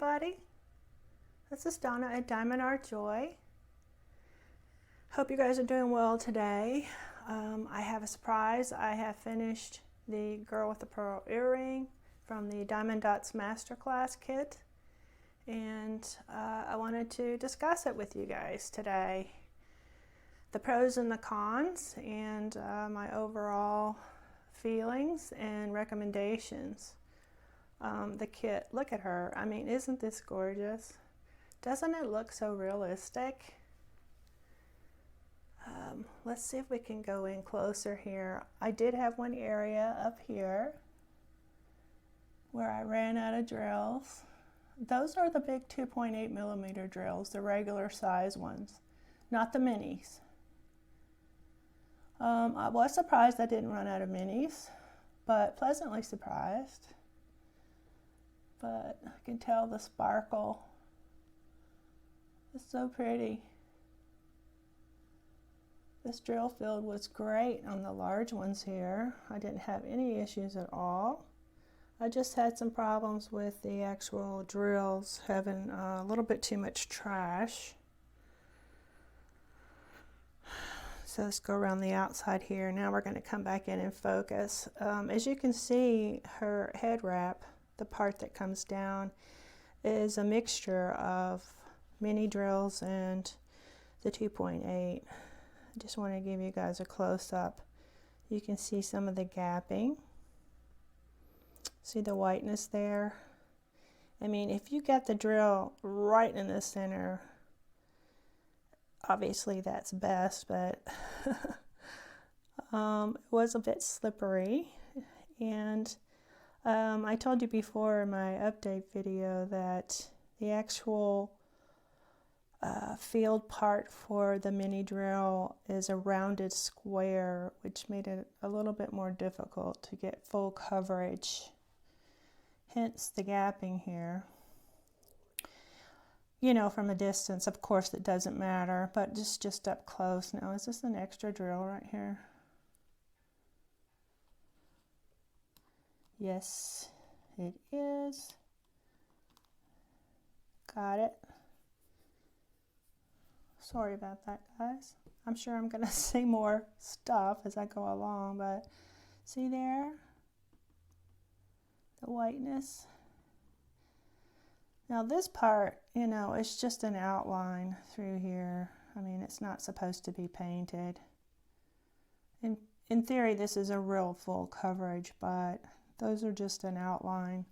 everybody. This is Donna at Diamond Art Joy. Hope you guys are doing well today. I have a surprise. I have finished the Girl with the Pearl Earring from the DOTZ Masterclass kit, and I wanted to discuss it with you guys today. The pros and the cons, and my overall feelings and recommendations. The kit, look at her. I mean, isn't this gorgeous? Doesn't it look so realistic? Let's see if we can go in closer here. I did have one area up here where I ran out of drills. Those are the big 2.8 millimeter drills, the regular size ones, not the minis. I was surprised I didn't run out of minis, but pleasantly surprised. But I can tell the sparkle. It's so pretty. This drill field was great on the large ones here. I didn't have any issues at all. I just had some problems with the actual drills having a little bit too much trash. So let's go around the outside here. Now we're going to come back in and focus. As you can see, her head wrap, the part that comes down, is a mixture of mini drills and the 2.8. I just want to give you guys a close-up. You can see some of the gapping. See the whiteness there? I mean, if you get the drill right in the center, obviously that's best, but it was a bit slippery. And I told you before in my update video that the actual field part for the mini drill is a rounded square, which made it a little bit more difficult to get full coverage. Hence the gapping here. You know, from a distance, of course, it doesn't matter, but just up close. Now, is this an extra drill right here? Yes, it is. Got it. Sorry about that, guys. I'm sure I'm going to say more stuff as I go along, but see there? The whiteness. Now this part, you know, it's just an outline through here. I mean, it's not supposed to be painted. In theory, this is a real full coverage, but those are just an outline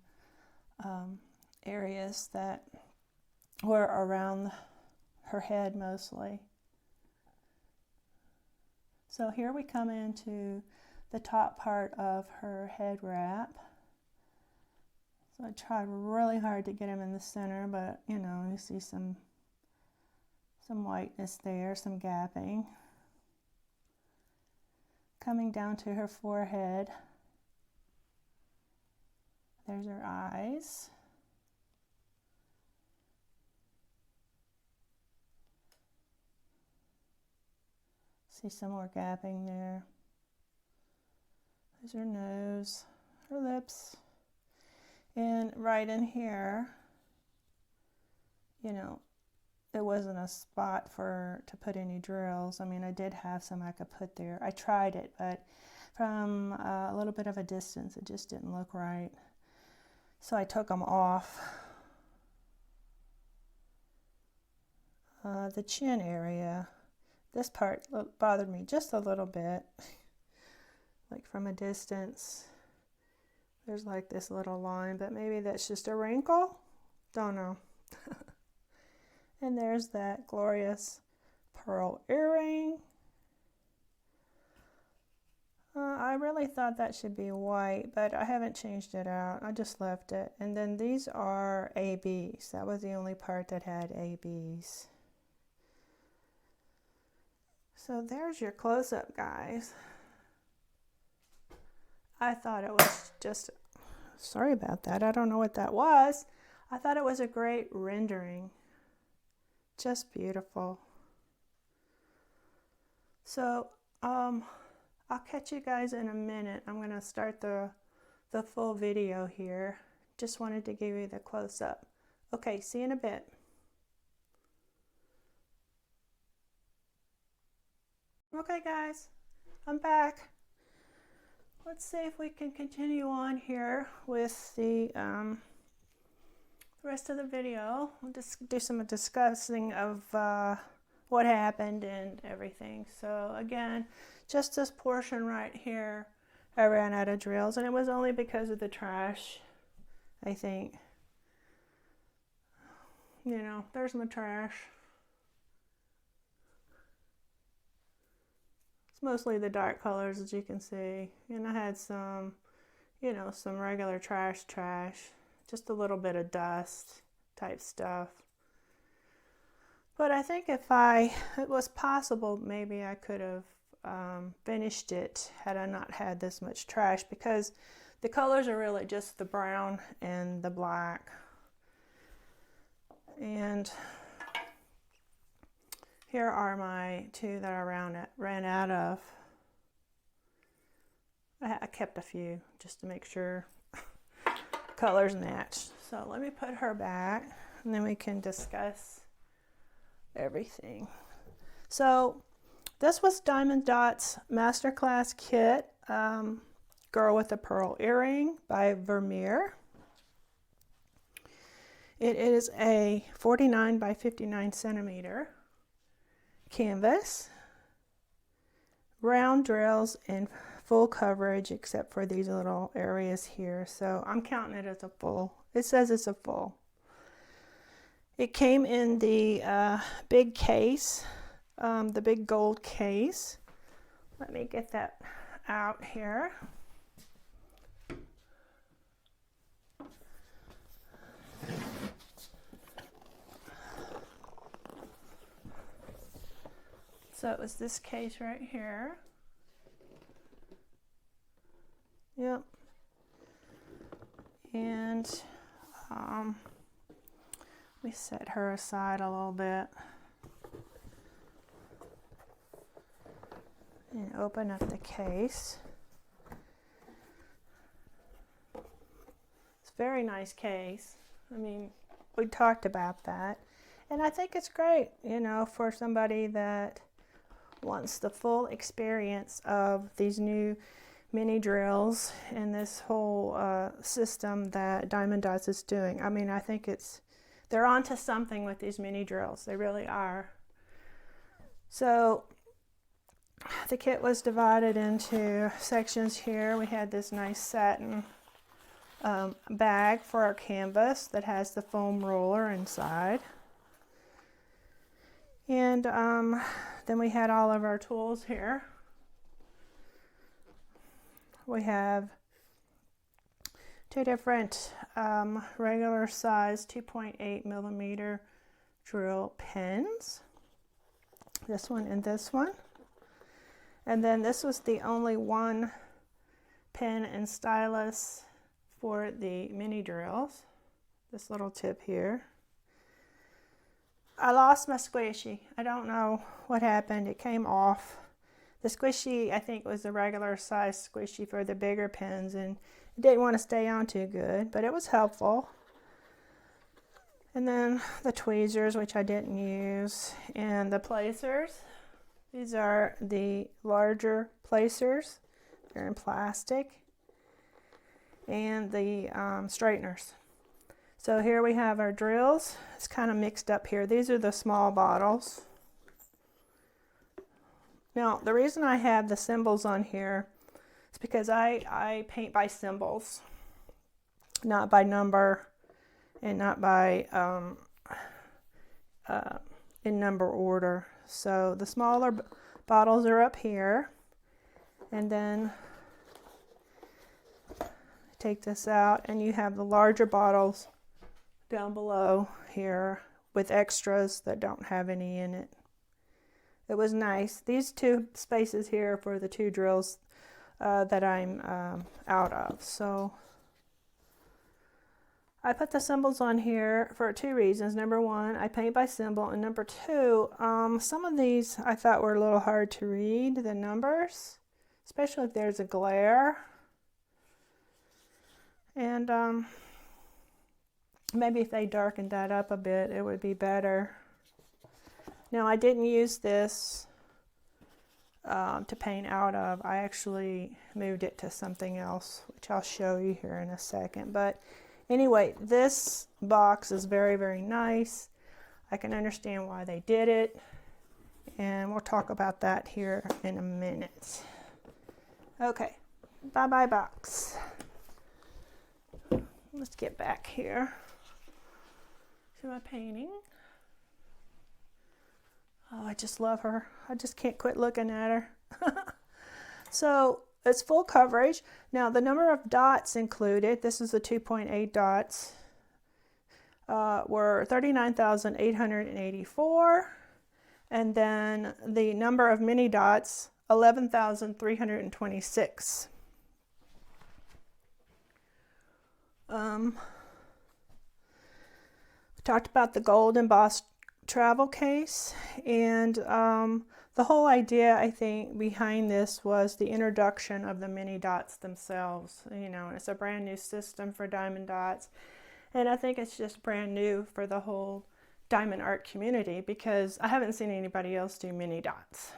areas that were around her head mostly. So here we come into the top part of her head wrap. So I tried really hard to get him in the center, but you know, you see some whiteness there, some gapping. Coming down to her forehead. There's her eyes. See some more gapping there. There's her nose, her lips. And right in here, you know, it wasn't a spot to put any drills. I mean, I did have some I could put there. I tried it, but from a little bit of a distance, it just didn't look right. So I took them off. The chin area, this part bothered me just a little bit. Like from a distance. There's like this little line, but maybe that's just a wrinkle? Don't know. And there's that glorious pearl earring. I really thought that should be white, but I haven't changed it out. I just left it. And then these are ABs. That was the only part that had ABs. So there's your close-up, guys. I thought it was just, sorry about that, I don't know what that was. I thought it was a great rendering. Just beautiful. So, I'll catch you guys in a minute. I'm going to start the full video here. Just wanted to give you the close-up Okay, see you in a bit. Okay guys, I'm back. Let's see if we can continue on here with the rest of the video. We'll just do some discussing of what happened and everything. So again, just this portion right here, I ran out of drills, and it was only because of the trash, I think. You know, there's my trash. It's mostly the dark colors, as you can see. And I had some, you know, some regular trash, just a little bit of dust type stuff. But I think if it was possible, maybe I could have finished it had I not had this much trash, because the colors are really just the brown and the black. And here are my two that I ran out of. I kept a few just to make sure colors match. So let me put her back, and then we can discuss everything. So this was DOTZ Masterclass Kit, Girl with a Pearl Earring by Vermeer. It is a 49 by 59 centimeter canvas, round drills, and full coverage except for these little areas here. So I'm counting it as a full. It says it's a full. It came in the big case, the big gold case. Let me get that out here. So it was this case right here. Yep. And let me set her aside a little bit and open up the case. It's a very nice case. I mean, we talked about that. And I think it's great, you know, for somebody that wants the full experience of these new mini drills and this whole system that Diamond Dots is doing. I mean, I think they're onto something with these mini drills. They really are. So the kit was divided into sections here. We had this nice satin bag for our canvas that has the foam roller inside. And then we had all of our tools here. We have two different regular size 2.8 millimeter drill pens. This one and this one. And then this was the only one pen and stylus for the mini drills. This little tip here. I lost my squishy. I don't know what happened. It came off. The squishy, I think, was the regular size squishy for the bigger pens, and it didn't want to stay on too good, but it was helpful. And then the tweezers, which I didn't use, and the placers. These are the larger placers. They're in plastic. And the straighteners. So here we have our drills. It's kind of mixed up here. These are the small bottles. Now, the reason I have the symbols on here is because I paint by symbols, not by number, and not by in number order. So the smaller bottles are up here, and then take this out, and you have the larger bottles down below here with extras that don't have any in it. It was nice. These two spaces here for the two drills that I'm out of. So I put the symbols on here for two reasons. Number one, I paint by symbol, and number two, some of these I thought were a little hard to read, the numbers, especially if there's a glare. And Maybe if they darkened that up a bit, it would be better. Now, I didn't use this to paint out of. I actually moved it to something else, which I'll show you here in a second. But anyway, this box is very, very nice. I can understand why they did it, and we'll talk about that here in a minute. Okay, bye-bye box. Let's get back here to my painting. Oh, I just love her. I just can't quit looking at her. So it's full coverage. Now the number of dots included, this is the 2.8 dots, were 39,884. And then the number of mini dots, 11,326. We talked about the gold embossed travel case, and the whole idea, I think, behind this was the introduction of the mini dots themselves. You know, it's a brand new system for diamond dots, and I think it's just brand new for the whole diamond art community because I haven't seen anybody else do mini dots.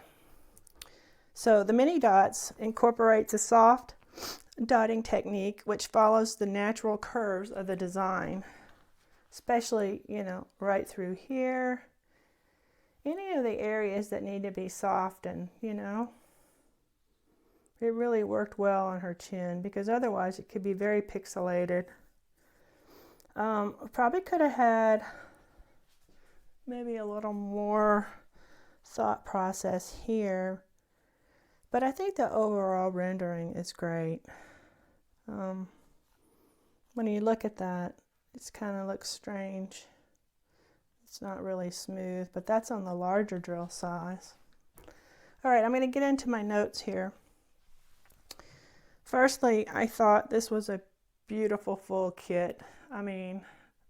So the mini dots incorporates a soft dotting technique which follows the natural curves of the design, especially, you know, right through here, any of the areas that need to be softened, you know. It really worked well on her chin because otherwise it could be very pixelated. Probably could have had maybe a little more thought process here, but I think the overall rendering is great. When you look at that, it kind of looks strange. It's not really smooth, but that's on the larger drill size. All right, I'm going to get into my notes here. Firstly, I thought this was a beautiful full kit. I mean,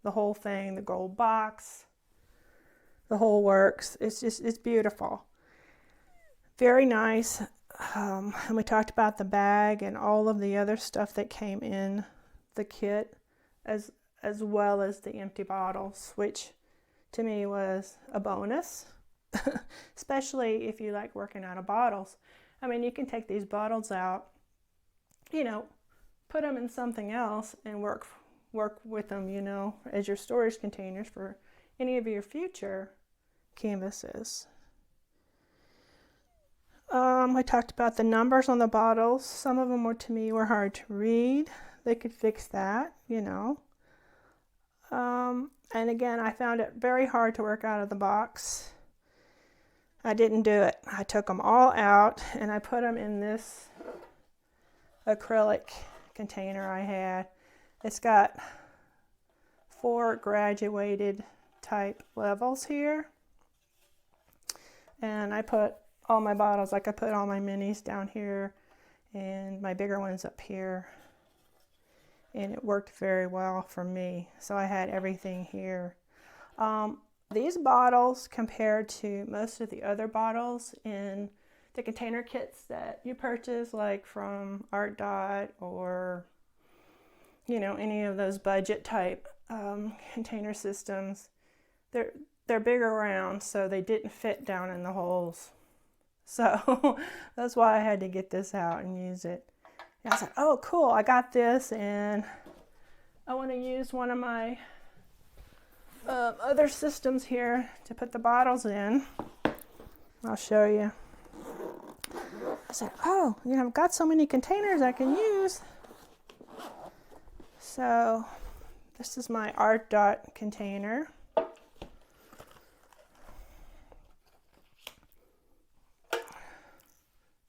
the whole thing, the gold box, the whole works. It's beautiful. Very nice. And we talked about the bag and all of the other stuff that came in the kit, as well as the empty bottles, which to me was a bonus, especially if you like working out of bottles. I mean, you can take these bottles out, you know, put them in something else and work with them, you know, as your storage containers for any of your future canvases. I talked about the numbers on the bottles. Some of them to me were hard to read. They could fix that, you know. And again, I found it very hard to work out of the box. I didn't do it. I took them all out and I put them in this acrylic container I had. It's got 4 graduated type levels here. And I put all my bottles, like I put all my minis down here and my bigger ones up here. And it worked very well for me. So I had everything here. These bottles, compared to most of the other bottles in the container kits that you purchase, like from Art Dot or, you know, any of those budget type container systems, they're bigger around, so they didn't fit down in the holes. So that's why I had to get this out and use it. And I said, oh, cool, I got this, and I want to use one of my other systems here to put the bottles in. I'll show you. I said, oh, you know, I've got so many containers I can use. So this is my Art Dot container.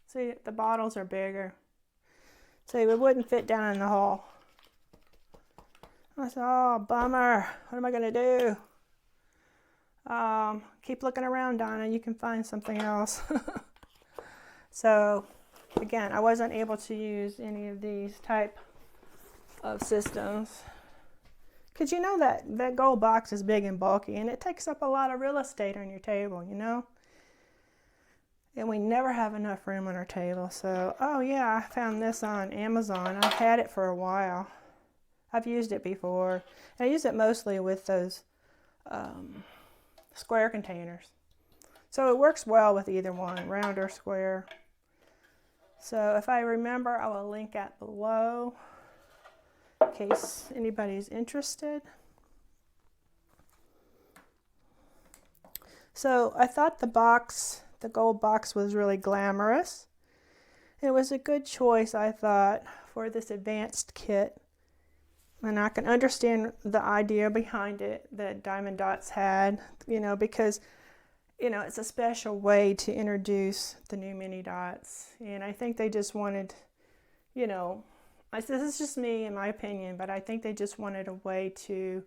See, the bottles are bigger. So it wouldn't fit down in the hole. I said, oh, bummer. What am I going to do? Keep looking around, Donna. You can find something else. So, again, I wasn't able to use any of these type of systems. Because you know that gold box is big and bulky, and it takes up a lot of real estate on your table, you know? And we never have enough room on our table. So, oh yeah, I found this on Amazon. I've had it for a while. I've used it before. And I use it mostly with those square containers. So it works well with either one, round or square. So if I remember, I will link that below in case anybody's interested. So I thought the box, the gold box, was really glamorous. It was a good choice, I thought, for this advanced kit. And I can understand the idea behind it that Diamond Dots had, you know, because, you know, it's a special way to introduce the new Mini Dots. And I think they just wanted, you know, this is just me in my opinion, but I think they just wanted a way to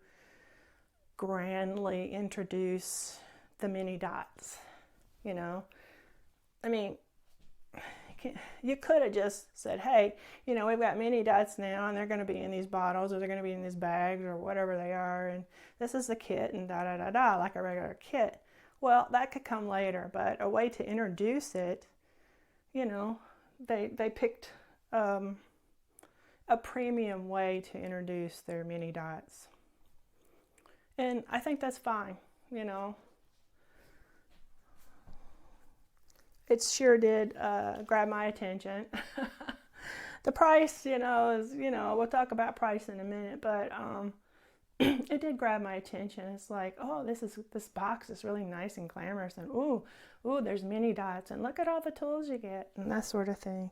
grandly introduce the Mini Dots, you know. I mean, you could have just said, hey, you know, we've got Mini Dots now, and they're going to be in these bottles, or they're going to be in these bags, or whatever they are, and this is the kit, and da-da-da-da, like a regular kit. Well, that could come later, but a way to introduce it, you know, they picked a premium way to introduce their Mini Dots. And I think that's fine, you know. It sure did grab my attention. The price, you know, is, you know, we'll talk about price in a minute, but it did grab my attention. It's like, oh, this box is really nice and glamorous, and ooh, there's Mini Dots, and look at all the tools you get, and that sort of thing.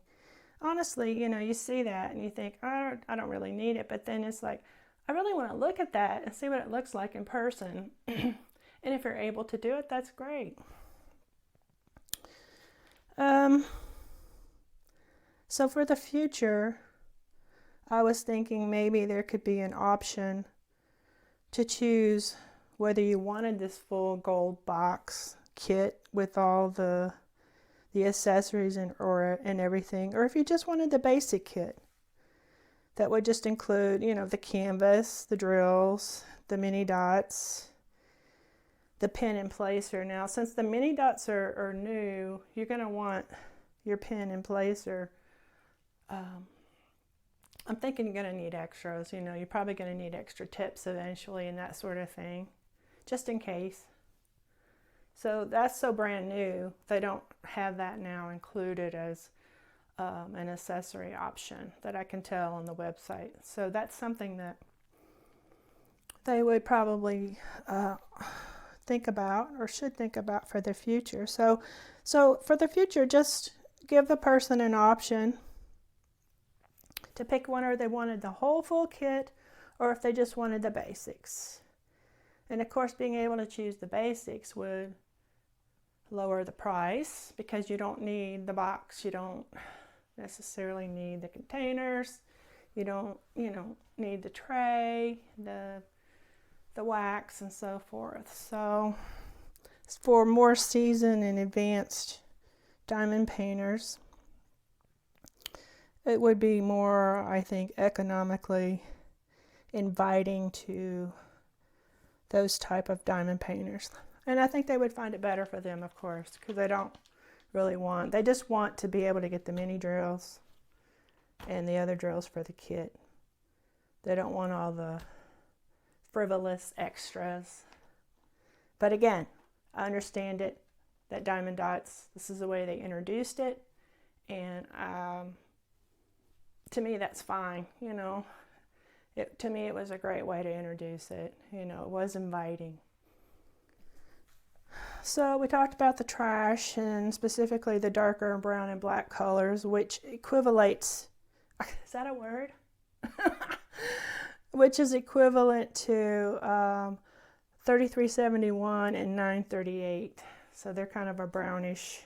Honestly, you know, you see that and you think, oh, I don't really need it, but then it's like, I really want to look at that and see what it looks like in person. And if you're able to do it, that's great. So for the future, I was thinking maybe there could be an option to choose whether you wanted this full gold box kit with all the accessories and everything, or if you just wanted the basic kit that would just include, you know, the canvas, the drills, the Mini Dots, the pin and placer. Now, since the Mini Dots are new, you're going to want your pin and placer. I'm thinking you're going to need extras. You know, you're probably going to need extra tips eventually and that sort of thing, just in case. So that's so brand new, they don't have that now included as an accessory option that I can tell on the website. So that's something that they would probably think about, or should think about, for the future. So for the future, just give the person an option to pick one, or they wanted the whole full kit, or if they just wanted the basics. And of course, being able to choose the basics would lower the price, because you don't need the box, you don't necessarily need the containers, you don't, you know, need the tray, the wax, and so forth. So for more seasoned and advanced diamond painters, it would be more, I think, economically inviting to those type of diamond painters. And I think they would find it better for them, of course, because they don't really want, they just want to be able to get the mini drills and the other drills for the kit. They don't want all the frivolous extras. But again, I understand it, that Diamond Dots, this is the way they introduced it, and to me that's fine, you know. To me it was a great way to introduce it, you know, it was inviting. So we talked about the trash, and specifically the darker brown and black colors, which equivalates, is that a word? Which is equivalent to 3371 and 938. So they're kind of a brownish,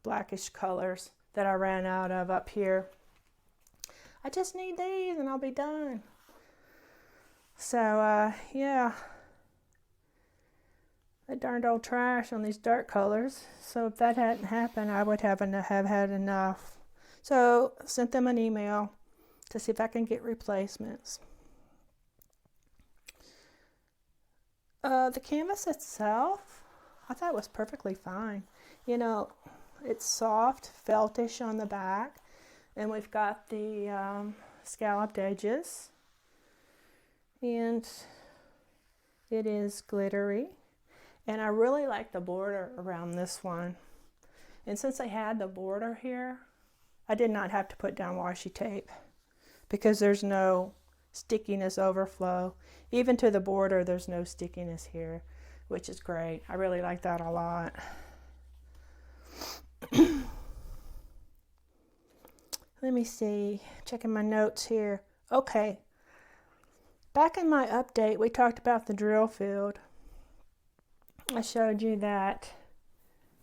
blackish colors that I ran out of up here. I just need these and I'll be done. So yeah, that darned old trash on these dark colors. So if that hadn't happened, I would have had enough. So sent them an email to see if I can get replacements. The canvas itself, I thought was perfectly fine. You know, it's soft, feltish on the back, and we've got the scalloped edges And it is glittery. And I really like the border around this one. And since I had the border here, I did not have to put down washi tape because there's no stickiness overflow. Even to the border, there's no stickiness here, which is great. I really like that a lot. Let me see, checking my notes here. Okay, back in my update, we talked about the drill field. I showed you that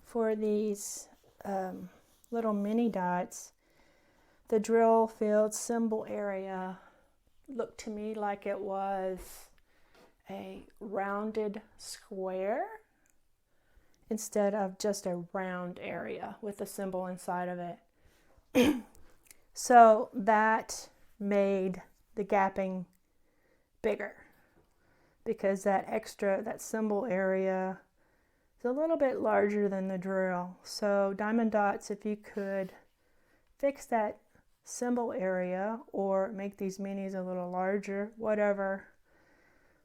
for these little mini dots, the drill field symbol area looked to me like it was a rounded square instead of just a round area with a symbol inside of it. So that made the gapping bigger because that symbol area is a little bit larger than the drill. So Diamond Dots, if you could fix that symbol area or make these minis a little larger, whatever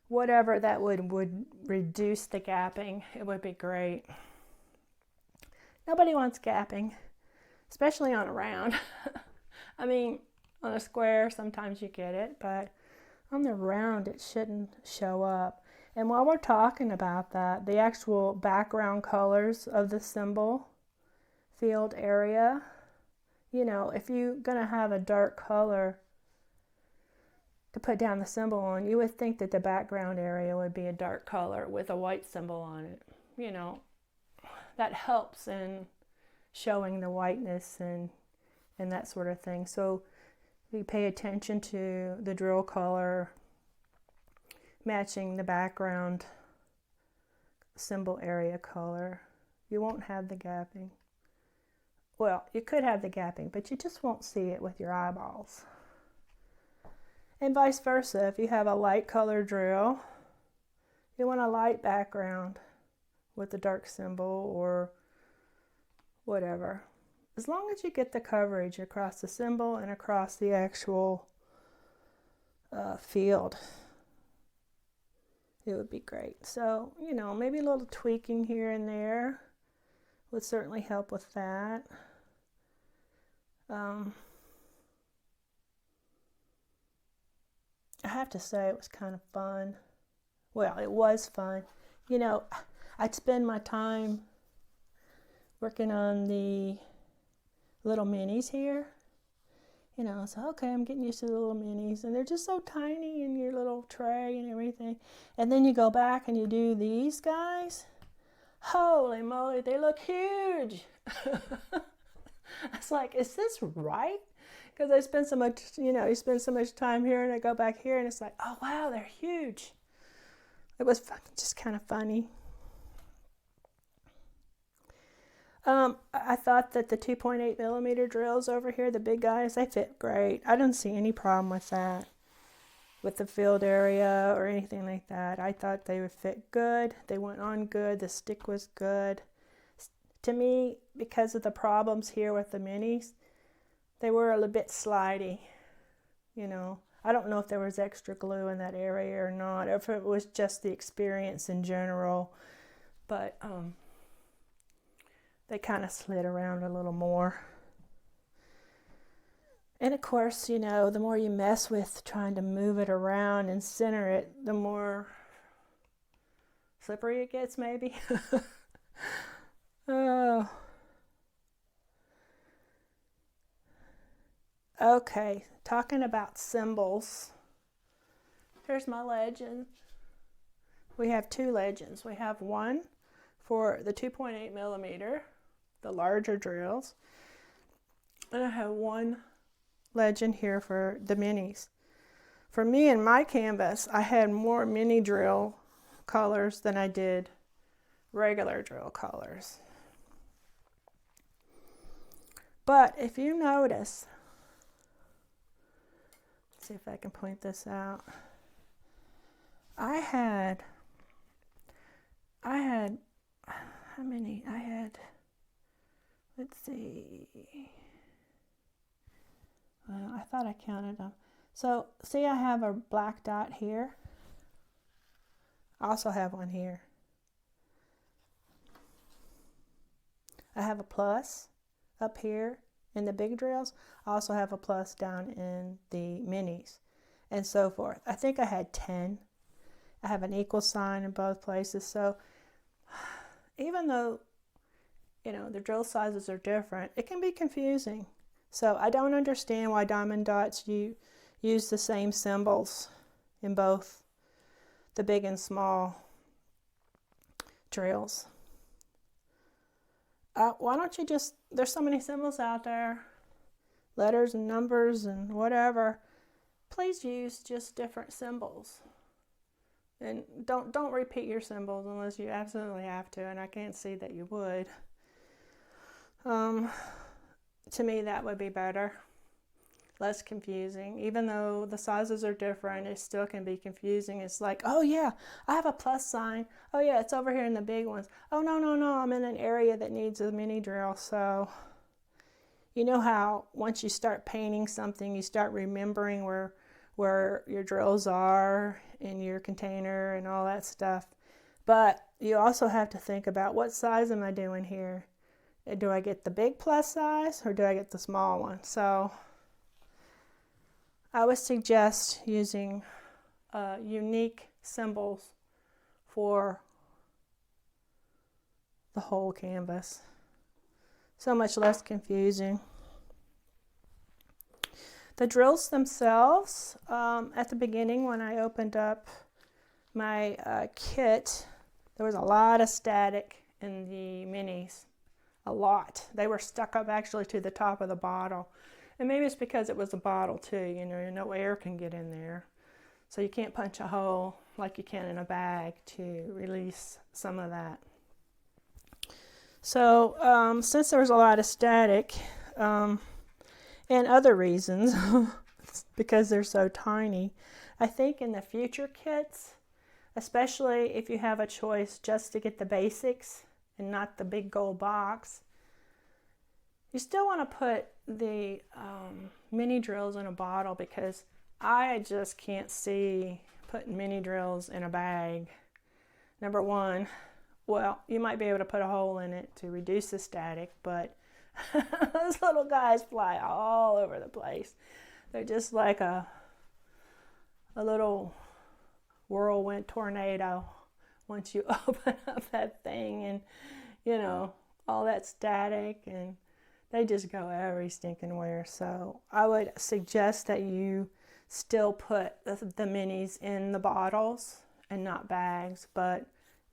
that would reduce the gapping, it would be great. Nobody wants gapping, especially on a round. I mean, on a square, sometimes you get it, but on the round, it shouldn't show up. And while we're talking about that, the actual background colors of the symbol field area, you know, if you're going to have a dark color to put down the symbol on, you would think that the background area would be a dark color with a white symbol on it. You know, that helps in showing the whiteness and that sort of thing. So you pay attention to the drill color matching the background symbol area color. You won't have the gapping. Well, you could have the gapping, but you just won't see it with your eyeballs. And vice versa, if you have a light color drill, you want a light background with a dark symbol or whatever. As long as you get the coverage across the symbol and across the actual field, it would be great. So, you know, maybe a little tweaking here and there would certainly help with that. I have to say it was kind of fun. Well, it was fun. You know, I'd spend my time working on the little minis here. You know, so okay, I'm getting used to the little minis, and they're just so tiny in your little tray and everything. And then you go back and you do these guys. Holy moly, they look huge. I was like, is this right? Because I spend so much, you know, you spend so much time here, and I go back here, and it's like, oh wow, they're huge. It was fun, just kind of funny. I thought that the 2.8 millimeter drills over here, the big guys, they fit great. I don't see any problem with that, with the field area or anything like that. I thought they would fit good. They went on good. The stick was good. To me, because of the problems here with the minis, they were a little bit slidey, you know. I don't know if there was extra glue in that area or not, or if it was just the experience in general, but they kind of slid around a little more. And of course, you know, the more you mess with trying to move it around and center it, the more slippery it gets, maybe. Oh. Okay, talking about symbols. Here's my legend. We have two legends. We have one for the 2.8 millimeter, the larger drills. And I have one legend here for the minis. For me and my canvas, I had more mini drill colors than I did regular drill colors. But if you notice, let's see if I can point this out. I had how many? I had, let's see. Well, I thought I counted them. So see, I have a black dot here. I also have one here. I have a plus up here in the big drills. I also have a plus down in the minis and so forth. I think I had 10. I have an equal sign in both places. So even though, you know, the drill sizes are different, it can be confusing. So I don't understand why diamond dots use the same symbols in both the big and small drills. Why don't you just, there's so many symbols out there, letters and numbers and whatever. Please use just different symbols. And don't repeat your symbols unless you absolutely have to, and I can't see that you would. To me, that would be better. Less confusing. Even though the sizes are different, it still can be confusing. It's like, oh yeah, I have a plus sign. Oh yeah, it's over here in the big ones. Oh no, I'm in an area that needs a mini drill. So you know how once you start painting something, you start remembering where your drills are in your container and all that stuff. But you also have to think about, what size am I doing here? Do I get the big plus size or do I get the small one? So I would suggest using unique symbols for the whole canvas. So much less confusing. The drills themselves, at the beginning when I opened up my kit, there was a lot of static in the minis. A lot. They were stuck up actually to the top of the bottle. And maybe it's because it was a bottle too, you know, no air can get in there. So you can't punch a hole like you can in a bag to release some of that. So since there was a lot of static, and other reasons, because they're so tiny, I think in the future kits, especially if you have a choice just to get the basics and not the big gold box, you still want to put the mini drills in a bottle, because I just can't see putting mini drills in a bag. Number one, well, you might be able to put a hole in it to reduce the static, but those little guys fly all over the place. They're just like a little whirlwind tornado once you open up that thing, and you know, all that static, and they just go every stinking where. So I would suggest that you still put the minis in the bottles and not bags, but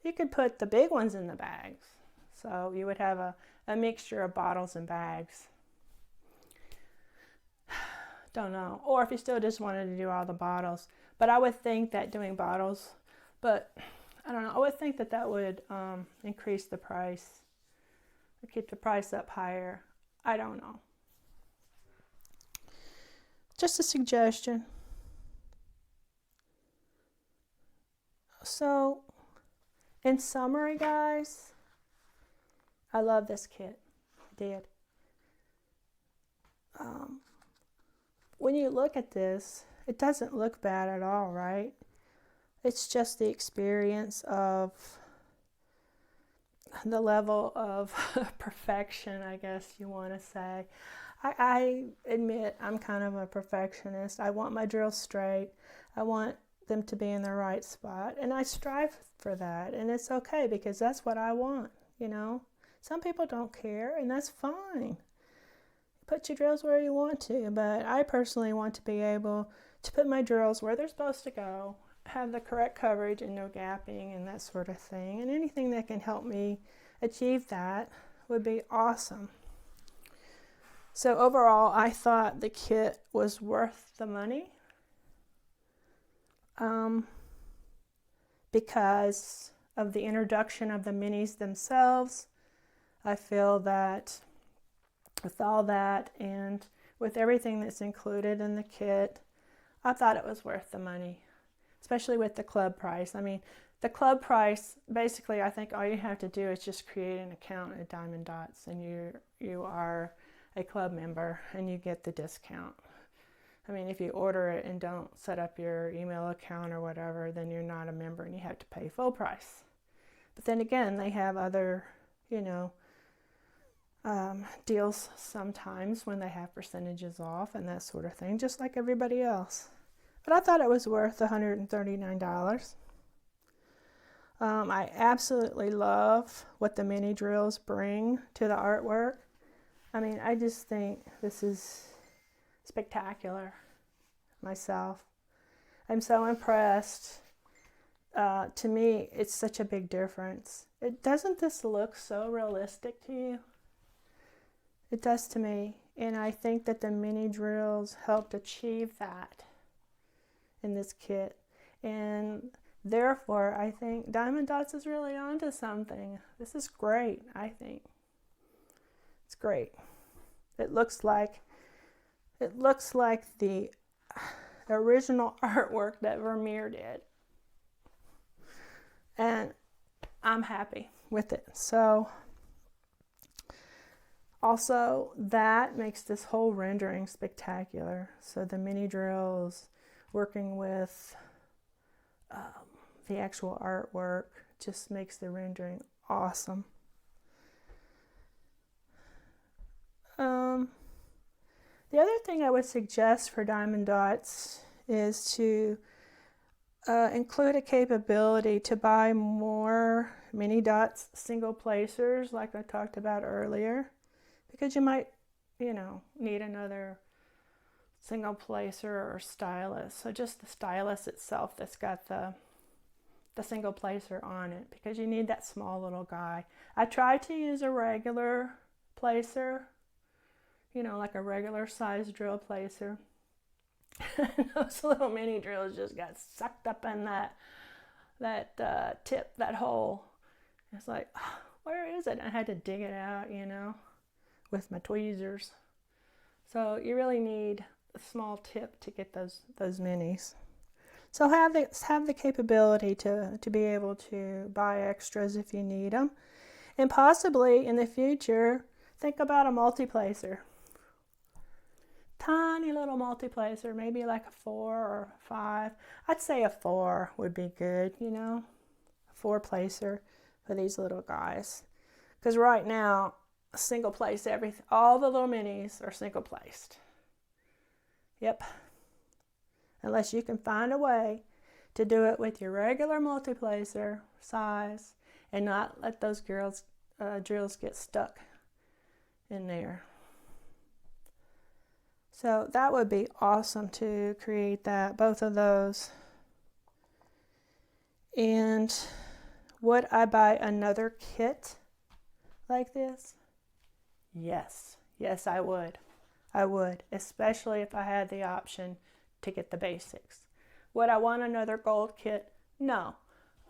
you could put the big ones in the bags. So you would have a mixture of bottles and bags. Don't know. Or if you still just wanted to do all the bottles. But I would think that doing bottles, but I don't know, I would think that that would increase the price or keep the price up higher. I don't know. Just a suggestion. So, in summary, guys, I love this kit. I did. When you look at this, it doesn't look bad at all, right? It's just the experience of the level of perfection, I guess you want to say. I admit I'm kind of a perfectionist. I want my drills straight. I want them to be in the right spot, and I strive for that, and it's okay because that's what I want, you know. Some people don't care, and that's fine. Put your drills where you want to, but I personally want to be able to put my drills where they're supposed to go, have the correct coverage and no gapping and that sort of thing, and anything that can help me achieve that would be awesome. So overall, I thought the kit was worth the money because of the introduction of the minis themselves. I feel that with all that and with everything that's included in the kit, I thought it was worth the money, especially with the club price. I mean, the club price, basically, I think all you have to do is just create an account at Diamond Dots, and you are a club member and you get the discount. I mean, if you order it and don't set up your email account or whatever, then you're not a member and you have to pay full price. But then again, they have other, you know, deals sometimes when they have percentages off and that sort of thing, just like everybody else. But I thought it was worth $139. I absolutely love what the mini drills bring to the artwork. I mean, I just think this is spectacular myself. I'm so impressed. To me, it's such a big difference. Doesn't this look so realistic to you? It does to me. And I think that the mini drills helped achieve that in this kit. And therefore, I think Diamond Dots is really onto something. This is great, I think. It's great. It looks like the original artwork that Vermeer did. And I'm happy with it. So also that makes this whole rendering spectacular. So the mini drills working with the actual artwork just makes the rendering awesome. The other thing I would suggest for Diamond Dots is to include a capability to buy more Mini Dots single placers like I talked about earlier, because you might, you know, need another single placer or stylus. So just the stylus itself that's got the single placer on it, because you need that small little guy. I try to use a regular placer, you know, like a regular size drill placer. Those little mini drills just got sucked up in that tip, that hole. It's like, oh, where is it? I had to dig it out, you know, with my tweezers. So you really need a small tip to get those minis. So have the capability to be able to buy extras if you need them. And possibly in the future, think about a multi-placer. Tiny little multi-placer, maybe like a 4 or 5. I'd say a 4 would be good, you know, a 4 placer for these little guys. Because right now, a single place, all the little minis are single placed. Yep. Unless you can find a way to do it with your regular multi-placer size and not let those drills get stuck in there. So that would be awesome to create that, both of those. And would I buy another kit like this? Yes. Yes, I would. I would, especially if I had the option to get the basics. Would I want another gold kit? No,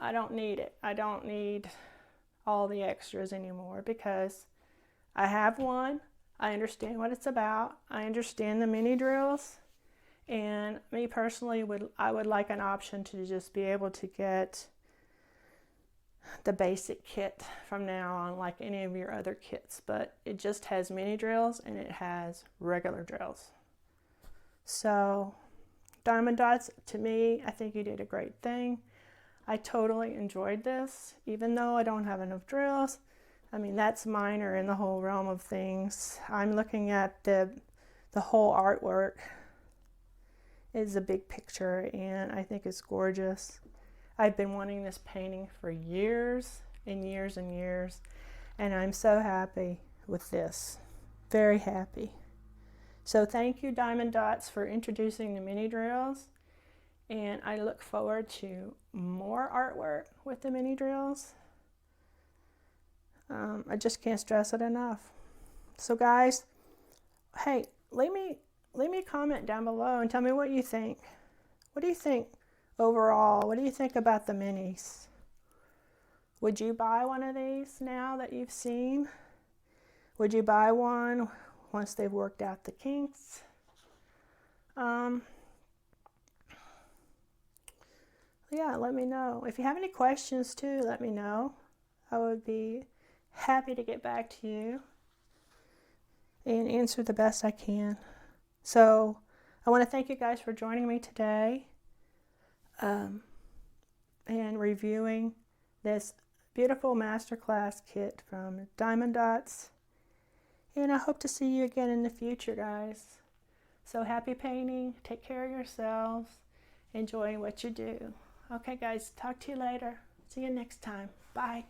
I don't need it. I don't need all the extras anymore because I have one. I understand what it's about. I understand the mini drills. And me personally, I would like an option to just be able to get the basic kit from now on, like any of your other kits. But it just has mini drills and it has regular drills. So Diamond Dots, to me, I think you did a great thing. I totally enjoyed this, even though I don't have enough drills. I mean, that's minor in the whole realm of things. I'm looking at the whole artwork is a big picture, and I think it's gorgeous. I've been wanting this painting for years and years and years, and I'm so happy with this. Very happy. So thank you, Diamond Dots, for introducing the mini drills, and I look forward to more artwork with the mini drills. I just can't stress it enough. So guys, hey, leave me a comment down below and tell me what you think. What do you think overall? What do you think about the minis? Would you buy one of these now that you've seen? Would you buy one once they've worked out the kinks? Yeah, let me know. If you have any questions too, let me know. I would be happy to get back to you and answer the best I can. So I want to thank you guys for joining me today and reviewing this beautiful masterclass kit from Diamond Dots. And I hope to see you again in the future, guys. So happy painting. Take care of yourselves. Enjoy what you do. Okay, guys. Talk to you later. See you next time. Bye.